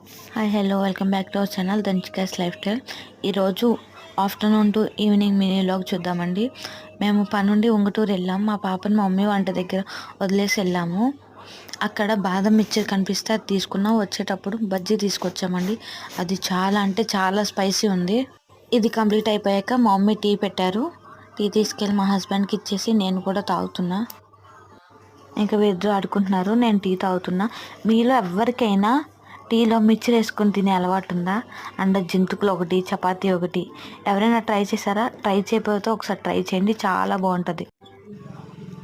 Hi hello welcome back to our channel Danchikas lifestyle. ఈరోజు afternoon to evening mini vlog చూద్దామండి. మేము పని నుండి ఉంగుటూరు వెళ్ళాము. మా పాపని మా మమ్మీ వంట దగ్గర వదిలేసి వెళ్ళాము. అక్కడ బాదం మిక్చర్ కనిపిస్తే అది తీసుకున్నాం. వచ్చేటప్పుడు బజ్జీ తీసుకొచ్చామండి. అది చాలా అంటే చాలా స్పైసీ ఉంది. ఇది కంప్లీట్ అయిపోయాక మా మమ్మీ టీ పెట్టారు. టీ తీసుకెళ్ళి మా హస్బెండ్కి ఇచ్చేసి నేను కూడా తాగుతున్నా. ఇంకా వీరిద్దరు ఆడుకుంటున్నారు, నేను టీ తాగుతున్నా. మీలో ఎవరికైనా టీలో మిక్చర్ వేసుకొని తినే అలవాటు ఉందా? అండ్ జంతుకులు ఒకటి, చపాతీ ఒకటి ఎవరైనా ట్రై చేశారా? ట్రై చేయకపోతే ఒకసారి ట్రై చేయండి, చాలా బాగుంటుంది.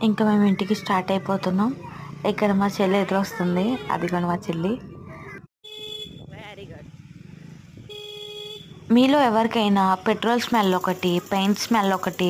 ఇంకా మేము ఇంటికి స్టార్ట్ అయిపోతున్నాం. ఇక్కడ మా చెల్లి ఎదురు వస్తుంది, అది కూడా మా చెల్లి. మీలో ఎవరికైనా పెట్రోల్ స్మెల్ ఒకటి, పెయింట్ స్మెల్ ఒకటి,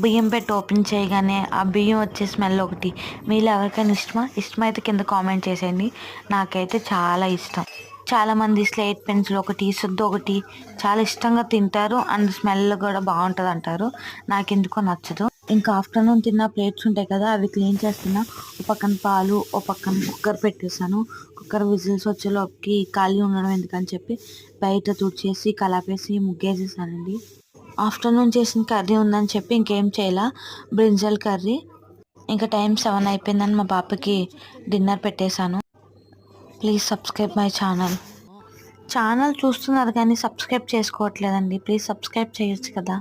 బియ్యం పెట్టి ఓపెన్ చేయగానే ఆ బియ్యం వచ్చే స్మెల్ ఒకటి, మీలో ఎవరికైనా ఇష్టమైతే కింద కామెంట్ చేసేయండి. నాకైతే చాలా ఇష్టం. చాలామంది స్లేట్ పెన్సిల్ ఒకటి, సుద్దు ఒకటి చాలా ఇష్టంగా తింటారు. అండ్ స్మెల్ కూడా బాగుంటుంది అంటారు. నాకు ఎందుకో నచ్చదు. ఇంకా ఆఫ్టర్నూన్ తిన్న ప్లేట్స్ ఉంటాయి కదా, అవి క్లీన్ చేస్తున్నా. ఒక పక్కన పాలు, ఒక పక్కన కుక్కర్ పెట్టేశాను. కుక్కర్ విజిల్స్ వచ్చేలోకి ఖాళీ ఉండడం ఎందుకని చెప్పి బయట తుడిచేసి కలాపేసి ముగ్గేసేసానండి. ఆఫ్టర్నూన్ చేసిన కర్రీ ఉందని చెప్పి ఇంకేం చేయాల, బ్రింజల్ కర్రీ. ఇంకా టైం 7 అయిపోయిందని మా పాపకి డిన్నర్ పెట్టేశాను. ప్లీజ్ సబ్స్క్రైబ్ మై ఛానల్ చూస్తున్నారు కానీ సబ్స్క్రైబ్ చేసుకోవట్లేదండి. ప్లీజ్ సబ్స్క్రైబ్ చేయొచ్చు కదా.